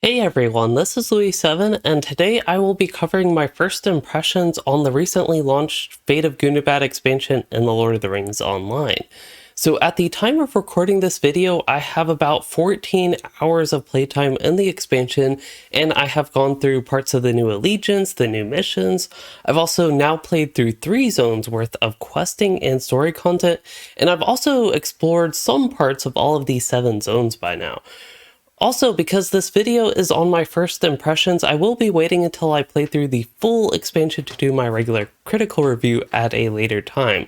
Hey everyone, this is Louis7, and today I will be covering my first impressions on the recently launched Fate of Gundabad expansion in the Lord of the Rings Online. So at the time of recording this video, I have about 14 hours of playtime in the expansion, and I have gone through parts of the new allegiance, the new missions. I've also now played through 3 zones worth of questing and story content, and I've also explored some parts of all of these 7 zones by now. Also, because this video is on my first impressions, I will be waiting until I play through the full expansion to do my regular critical review at a later time.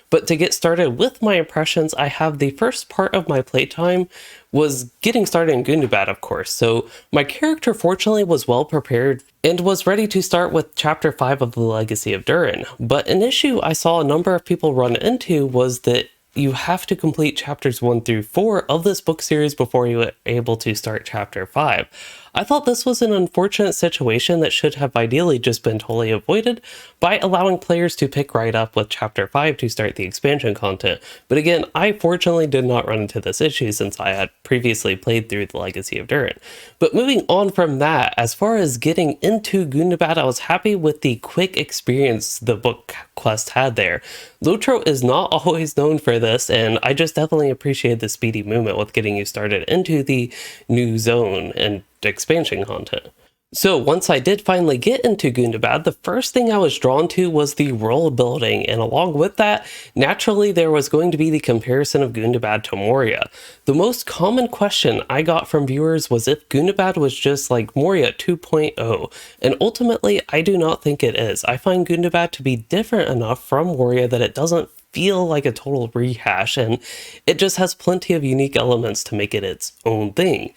But to get started with my impressions, I have the first part of my playtime was getting started in Gundabad, of course. So my character fortunately was well prepared and was ready to start with Chapter 5 of the Legacy of Durin. But an issue I saw a number of people run into was that you have to complete chapters 1 through 4 of this book series before you are able to start chapter 5. I thought this was an unfortunate situation that should have ideally just been totally avoided by allowing players to pick right up with chapter 5 to start the expansion content. But again, I fortunately did not run into this issue since I had previously played through the Legacy of Durin. But moving on from that, as far as getting into Gundabad, I was happy with the quick experience the book quest had there. LOTRO is not always known for this, and I just definitely appreciate the speedy movement with getting you started into the new zone and expansion content. So once I did finally get into Gundabad, the first thing I was drawn to was the world building, and along with that, naturally there was going to be the comparison of Gundabad to Moria. The most common question I got from viewers was if Gundabad was just like Moria 2.0, and ultimately I do not think it is. I find Gundabad to be different enough from Moria that it doesn't feel like a total rehash, and it just has plenty of unique elements to make it its own thing.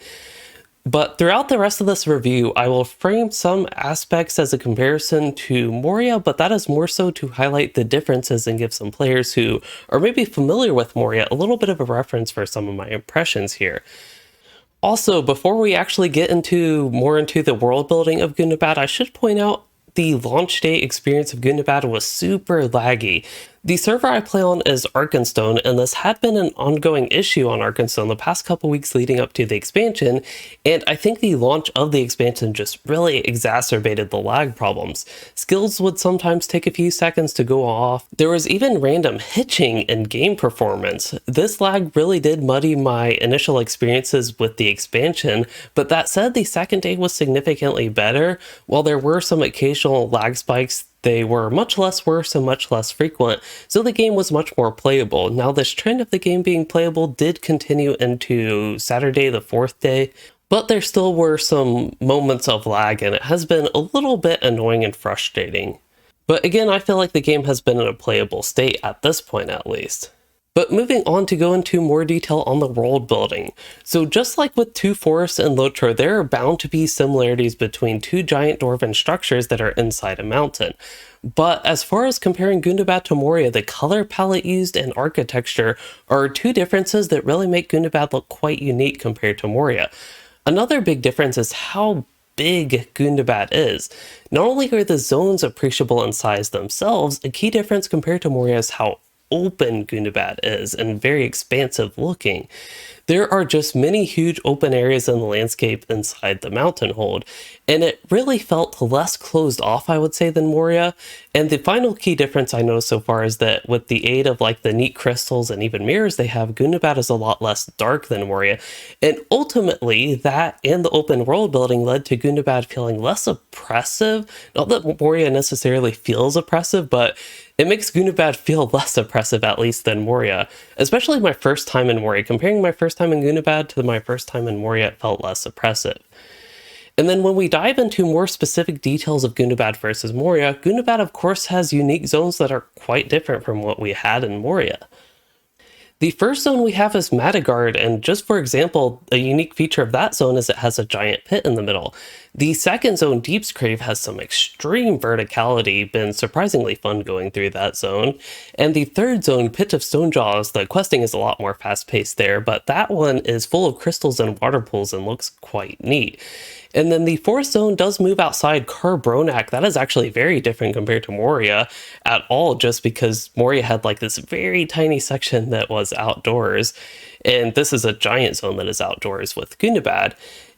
But throughout the rest of this review, I will frame some aspects as a comparison to Moria, but that is more so to highlight the differences and give some players who are maybe familiar with Moria a little bit of a reference for some of my impressions here. Also, before we actually get more into the world building of Gundabad, I should point out the launch day experience of Gundabad was super laggy. The server I play on is Arkenstone, and this had been an ongoing issue on Arkenstone the past couple weeks leading up to the expansion, and I think the launch of the expansion just really exacerbated the lag problems. Skills would sometimes take a few seconds to go off. There was even random hitching in game performance. This lag really did muddy my initial experiences with the expansion, but that said, the second day was significantly better. While there were some occasional lag spikes, they were much less worse and much less frequent, so the game was much more playable. Now, this trend of the game being playable did continue into Saturday, the 4th day, but there still were some moments of lag, and it has been a little bit annoying and frustrating. But again, I feel like the game has been in a playable state at this point at least. But moving on to go into more detail on the world building. So just like with Two Forests and LOTRO, there are bound to be similarities between 2 giant dwarven structures that are inside a mountain. But as far as comparing Gundabad to Moria, the color palette used and architecture are 2 differences that really make Gundabad look quite unique compared to Moria. Another big difference is how big Gundabad is. Not only are the zones appreciable in size themselves, a key difference compared to Moria is how open Gundabad is and very expansive looking. There are just many huge open areas in the landscape inside the mountain hold, and it really felt less closed off, I would say, than Moria. And the final key difference I noticed so far is that with the aid of like the neat crystals and even mirrors they have, Gundabad is a lot less dark than Moria. And ultimately, that and the open world building led to Gundabad feeling less oppressive. Not that Moria necessarily feels oppressive, but it makes Gundabad feel less oppressive, at least, than Moria. Especially my first time in Moria. Comparing my first time in Gundabad to my first time in Moria, it felt less oppressive. And then when we dive into more specific details of Gundabad versus Moria, Gundabad of course has unique zones that are quite different from what we had in Moria. The first zone we have is Madagard, and just for example, a unique feature of that zone is it has a giant pit in the middle. The second zone, Deepscrave, has some extreme verticality, been surprisingly fun going through that zone. And the third zone, Pit of Stonejaws, the questing is a lot more fast-paced there, but that one is full of crystals and water pools and looks quite neat. And then the fourth zone does move outside Carbronak. That is actually very different compared to Moria at all, just because Moria had like this very tiny section that was outdoors, and this is a giant zone that is outdoors with Gundabad.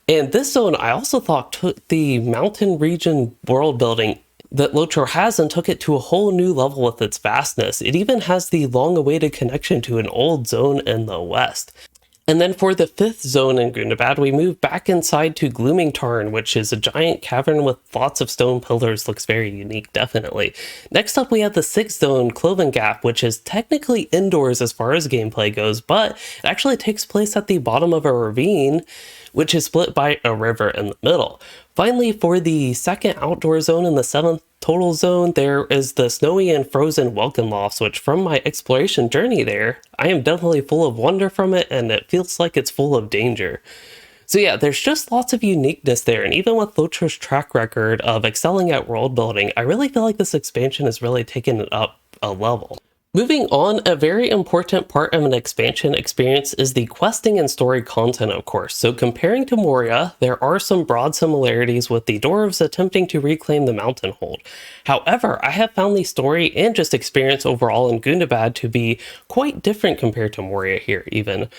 And this zone I also thought took the mountain region world building that LOTRO has and took it to a whole new level with its vastness. It even has the long-awaited connection to an old zone in the west. And then for the 5th zone in Gundabad, we move back inside to Glooming Tarn, which is a giant cavern with lots of stone pillars. Looks very unique, definitely. Next up, we have the 6th zone, Cloven Gap, which is technically indoors as far as gameplay goes, but it actually takes place at the bottom of a ravine, which is split by a river in the middle. Finally, for the 2nd outdoor zone and the 7th total zone, there is the snowy and frozen Welkin Lofts, which from my exploration journey there, I am definitely full of wonder from it, and it feels like it's full of danger. So yeah, there's just lots of uniqueness there, and even with LOTRO's track record of excelling at world building, I really feel like this expansion has really taken it up a level. Moving on, a very important part of an expansion experience is the questing and story content, of course. So comparing to Moria, there are some broad similarities with the dwarves attempting to reclaim the mountain hold. However, I have found the story and just experience overall in Gundabad to be quite different compared to Moria here even.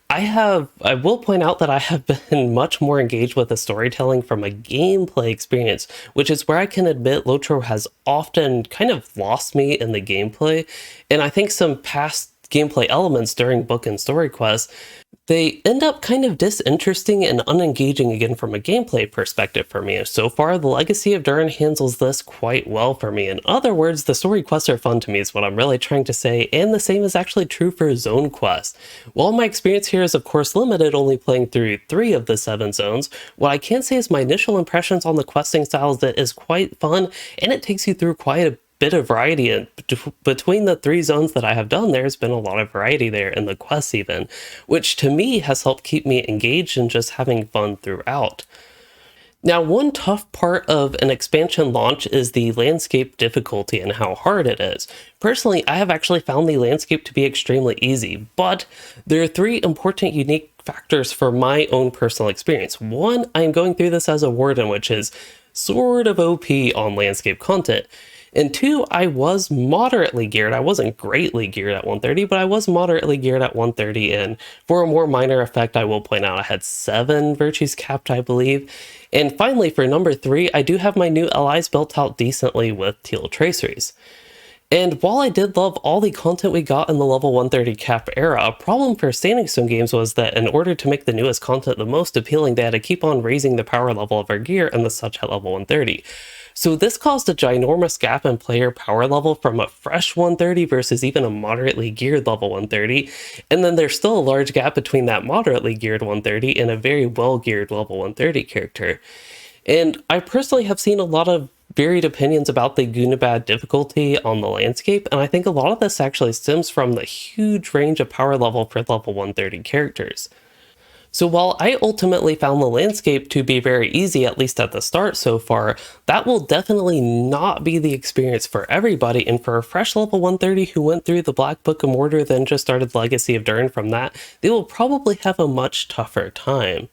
I will point out that I have been much more engaged with the storytelling from a gameplay experience, which is where I can admit LOTRO has often kind of lost me in the gameplay, and I think some past gameplay elements during book and story quests, they end up kind of disinteresting and unengaging again from a gameplay perspective for me. So far, the Legacy of Durin handles this quite well for me. In other words, the story quests are fun to me is what I'm really trying to say, and the same is actually true for zone quests. While my experience here is of course limited, only playing through 3 of the 7 zones, what I can say is my initial impressions on the questing styles that is quite fun, and it takes you through quite a bit of variety, and between the 3 zones that I have done, there's been a lot of variety there in the quests even, which to me has helped keep me engaged and just having fun throughout. Now, one tough part of an expansion launch is the landscape difficulty and how hard it is. Personally, I have actually found the landscape to be extremely easy, but there are 3 important unique factors for my own personal experience. One, I am going through this as a warden, which is sort of OP on landscape content. And 2, I was moderately geared. I wasn't greatly geared at 130, but I was moderately geared at 130. And for a more minor effect, I will point out I had 7 virtues capped, I believe. And finally, for number 3, I do have my new LIs built out decently with teal traceries. And while I did love all the content we got in the level 130 cap era, a problem for Standing Stone games was that in order to make the newest content the most appealing, they had to keep on raising the power level of our gear and the such at level 130. So this caused a ginormous gap in player power level from a fresh 130 versus even a moderately geared level 130, and then there's still a large gap between that moderately geared 130 and a very well geared level 130 character. And I personally have seen a lot of varied opinions about the Gundabad difficulty on the landscape, and I think a lot of this actually stems from the huge range of power level for level 130 characters. So while I ultimately found the landscape to be very easy, at least at the start so far, that will definitely not be the experience for everybody, and for a fresh level 130 who went through the Black Book of Mordor then just started Legacy of Durin from that, they will probably have a much tougher time.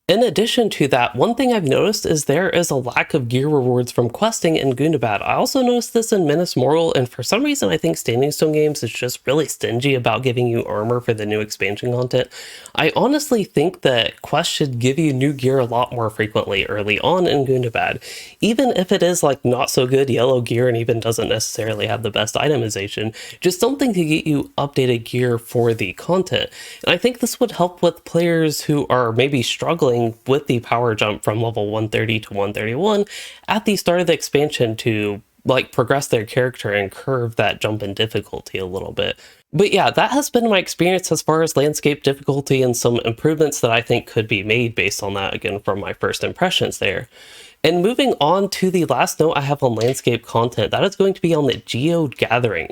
In addition to that, one thing I've noticed is there is a lack of gear rewards from questing in Gundabad. I also noticed this in Minas Morgul, and for some reason I think Standing Stone Games is just really stingy about giving you armor for the new expansion content. I honestly think that quests should give you new gear a lot more frequently early on in Gundabad, even if it is like not so good yellow gear and even doesn't necessarily have the best itemization, just something to get you updated gear for the content. And I think this would help with players who are maybe struggling with the power jump from level 130 to 131 at the start of the expansion to like progress their character and curve that jump in difficulty a little bit. But yeah, that has been my experience as far as landscape difficulty and some improvements that I think could be made based on that, again, from my first impressions there. And moving on to the last note I have on landscape content, that is going to be on the Geode Gathering.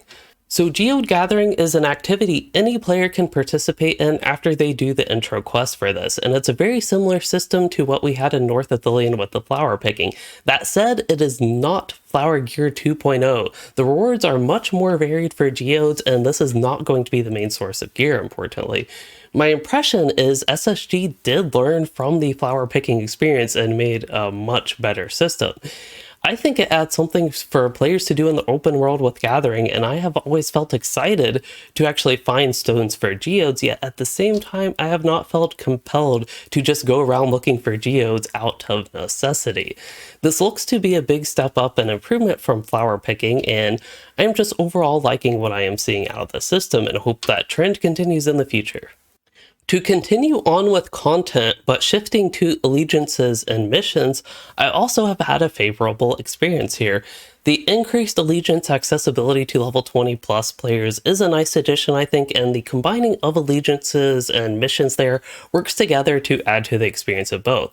So Geode Gathering is an activity any player can participate in after they do the intro quest for this, and it's a very similar system to what we had in North Ithilien with the flower picking. That said, it is not Flower Gear 2.0. The rewards are much more varied for geodes, and this is not going to be the main source of gear, importantly. My impression is SSG did learn from the flower picking experience and made a much better system. I think it adds something for players to do in the open world with Gathering, and I have always felt excited to actually find stones for geodes, yet at the same time I have not felt compelled to just go around looking for geodes out of necessity. This looks to be a big step up and improvement from flower picking, and I am just overall liking what I am seeing out of the system and hope that trend continues in the future. To continue on with content, but shifting to allegiances and missions, I also have had a favorable experience here. The increased allegiance accessibility to level 20 plus players is a nice addition, I think, and the combining of allegiances and missions there works together to add to the experience of both.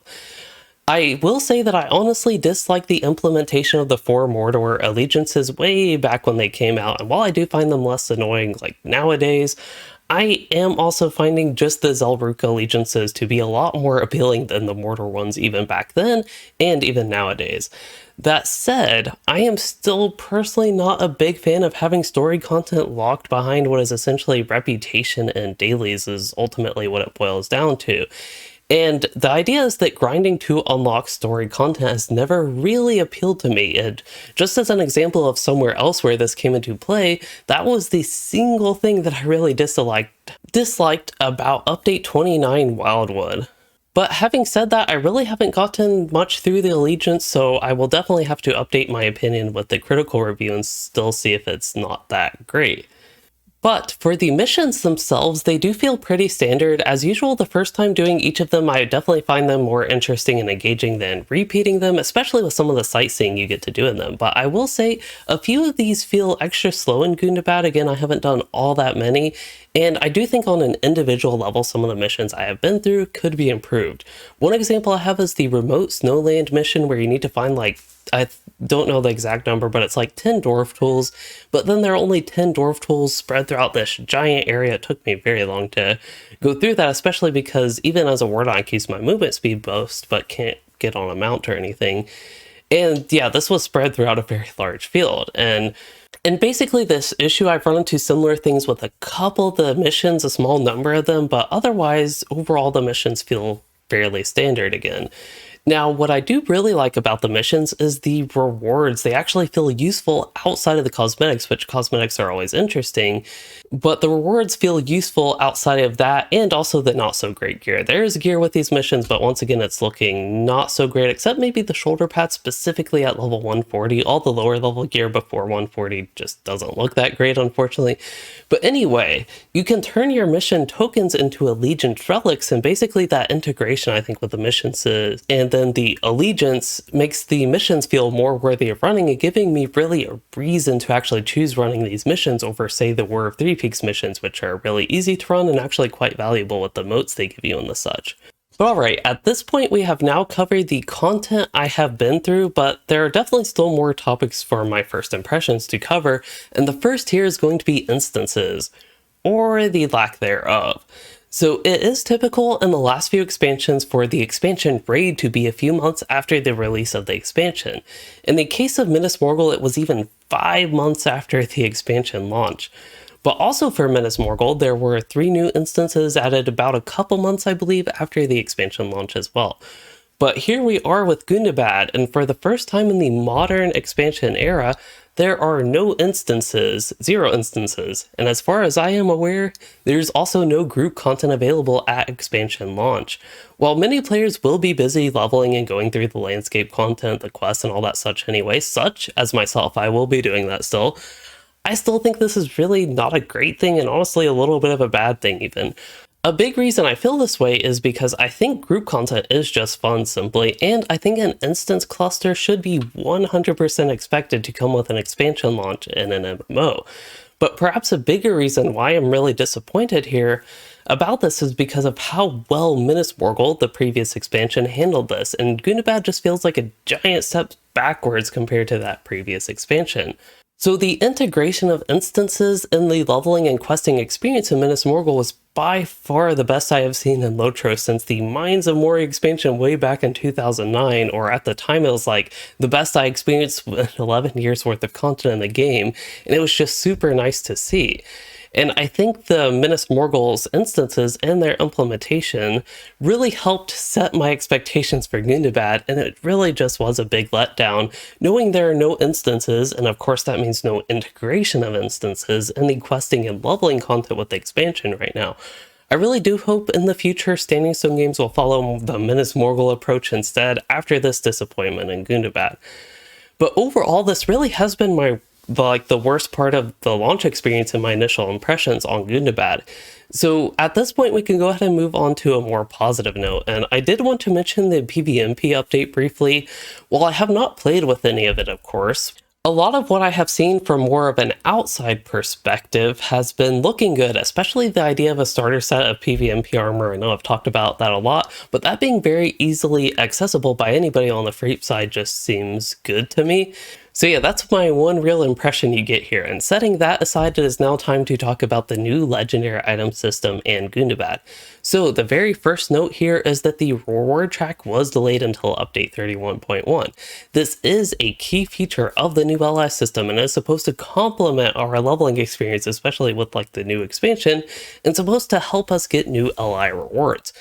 I will say that I honestly dislike the implementation of the 4 Mordor allegiances way back when they came out, and while I do find them less annoying like nowadays, I am also finding just the Zelruka allegiances to be a lot more appealing than the Mordor ones even back then, and even nowadays. That said, I am still personally not a big fan of having story content locked behind what is essentially reputation and dailies is ultimately what it boils down to. And the idea is that grinding to unlock story content has never really appealed to me. And just as an example of somewhere else where this came into play, that was the single thing that I really disliked about Update 29 Wildwood. But having said that, I really haven't gotten much through the Allegiance, so I will definitely have to update my opinion with the critical review and still see if it's not that great. But for the missions themselves, they do feel pretty standard. As usual, the first time doing each of them, I definitely find them more interesting and engaging than repeating them, especially with some of the sightseeing you get to do in them. But I will say a few of these feel extra slow in Gundabad. Again, I haven't done all that many, and I do think on an individual level, some of the missions I have been through could be improved. One example I have is the remote snowland mission where you need to find I don't know the exact number, but it's like 10 dwarf tools, but then there are only 10 dwarf tools spread throughout this giant area. It took me very long to go through that, especially because even as a ward I can use my movement speed boost, but can't get on a mount or anything. And yeah, this was spread throughout a very large field. And basically this issue, I've run into similar things with a couple of the missions, a small number of them, but otherwise, overall the missions feel fairly standard again. Now, what I do really like about the missions is the rewards. They actually feel useful outside of the cosmetics, which cosmetics are always interesting, but the rewards feel useful outside of that and also the not so great gear. There is gear with these missions, but once again, it's looking not so great, except maybe the shoulder pads specifically at level 140. All the lower level gear before 140 just doesn't look that great, unfortunately. But anyway, you can turn your mission tokens into allegiance relics, and basically that integration, I think, with the missions is, and then the allegiance makes the missions feel more worthy of running and giving me really a reason to actually choose running these missions over, say, the War of Three Peaks missions, which are really easy to run and actually quite valuable with the motes they give you and the such. But alright, at this point we have now covered the content I have been through, but there are definitely still more topics for my first impressions to cover, and the first here is going to be instances, or the lack thereof. So it is typical in the last few expansions for the expansion raid to be a few months after the release of the expansion. In the case of Minas Morgul, it was even 5 months after the expansion launch. But also for Minas Morgul, there were 3 new instances added about a couple months, I believe, after the expansion launch as well. But here we are with Gundabad, and for the first time in the modern expansion era, there are no instances, 0 instances, and as far as I am aware, there's also no group content available at expansion launch. While many players will be busy leveling and going through the landscape content, the quests and all that such anyway, such as myself, I will be doing that still, I still think this is really not a great thing and honestly a little bit of a bad thing even. A big reason I feel this way is because I think group content is just fun simply, and I think an instance cluster should be 100% expected to come with an expansion launch in an MMO. But perhaps a bigger reason why I'm really disappointed here about this is because of how well Minas Morgul, the previous expansion, handled this, and Gundabad just feels like a giant step backwards compared to that previous expansion. So the integration of instances in the leveling and questing experience in Minas Morgul was by far the best I have seen in LOTRO since the Mines of Moria expansion way back in 2009, or at the time it was like the best I experienced with 11 years worth of content in the game, and it was just super nice to see. And I think the Minas Morgul's instances and their implementation really helped set my expectations for Gundabad, and it really just was a big letdown, knowing there are no instances, and of course that means no integration of instances, in the questing and leveling content with the expansion right now. I really do hope in the future Standing Stone Games will follow the Minas Morgul approach instead after this disappointment in Gundabad. But overall, this really has been the worst part of the launch experience and my initial impressions on Gundabad. So at this point, we can go ahead and move on to a more positive note. And I did want to mention the PvMP update briefly. While I have not played with any of it, of course, a lot of what I have seen from more of an outside perspective has been looking good, especially the idea of a starter set of PvMP armor. I know I've talked about that a lot, but that being very easily accessible by anybody on the Fate side just seems good to me. So yeah, that's my one real impression you get here, and setting that aside, it is now time to talk about the new legendary item system and Gundabad. So the very first note here is that the reward track was delayed until update 31.1. This is a key feature of the new LI system and is supposed to complement our leveling experience, especially with like the new expansion, and supposed to help us get new LI rewards.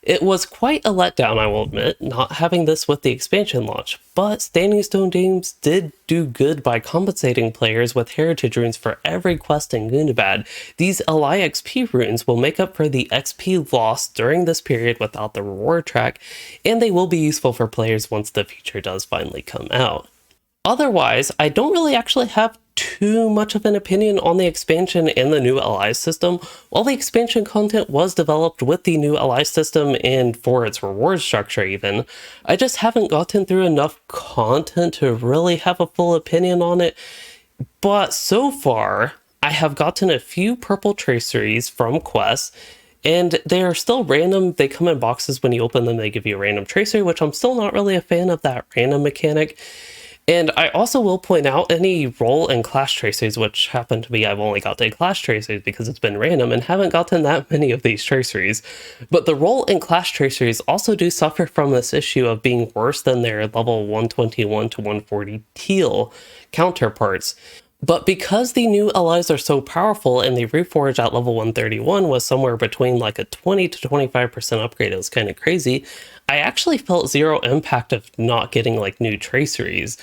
It was quite a letdown, I will admit, not having this with the expansion launch, but Standing Stone Games did do good by compensating players with heritage runes for every quest in Gundabad. These LI XP runes will make up for the XP lost during this period without the reward track, and they will be useful for players once the feature does finally come out. Otherwise, I don't really actually have too much of an opinion on the expansion and the new LI system. While the expansion content was developed with the new LI system and for its reward structure even, I just haven't gotten through enough content to really have a full opinion on it. But so far, I have gotten a few purple traceries from quests, and they are still random. They come in boxes. When you open them, they give you a random tracery, which I'm still not really a fan of that random mechanic. And I also will point out any role and class traceries, which happen to be I've only got the class traceries because it's been random and haven't gotten that many of these traceries. But the role and class traceries also do suffer from this issue of being worse than their level 121 to 140 teal counterparts. But because the new LIs are so powerful and the reforge at level 131 was somewhere between like a 20 to 25% upgrade, it was kind of crazy, I actually felt zero impact of not getting like new traceries.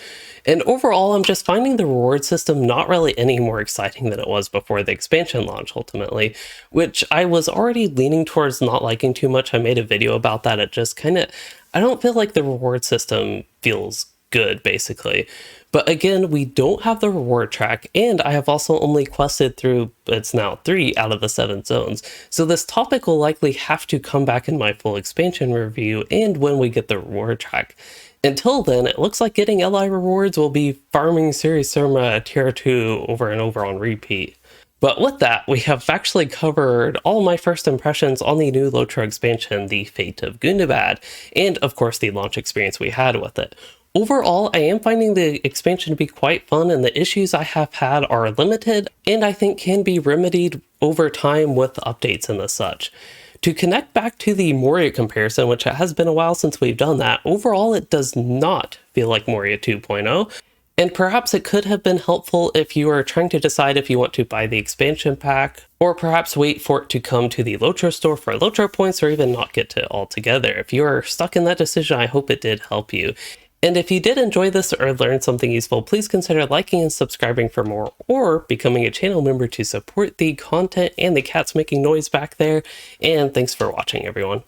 And overall, I'm just finding the reward system not really any more exciting than it was before the expansion launch ultimately, which I was already leaning towards not liking too much. I made a video about that. It just kind of, I don't feel like the reward system feels good basically. But again, we don't have the reward track, and I have also only quested through, it's now 3 out of the 7 zones. So this topic will likely have to come back in my full expansion review and when we get the reward track. Until then, it looks like getting LI rewards will be farming Series Surma tier 2 over and over on repeat. But with that, we have actually covered all my first impressions on the new LOTRO expansion, the Fate of Gundabad, and of course the launch experience we had with it. Overall, I am finding the expansion to be quite fun, and the issues I have had are limited and I think can be remedied over time with updates and the such. To connect back to the Moria comparison, which it has been a while since we've done that, overall it does not feel like Moria 2.0, and perhaps it could have been helpful if you are trying to decide if you want to buy the expansion pack, or perhaps wait for it to come to the LOTRO store for LOTRO points, or even not get to it altogether. If you are stuck in that decision, I hope it did help you. And if you did enjoy this or learn something useful, please consider liking and subscribing for more, or becoming a channel member to support the content and the cats making noise back there. And thanks for watching, everyone.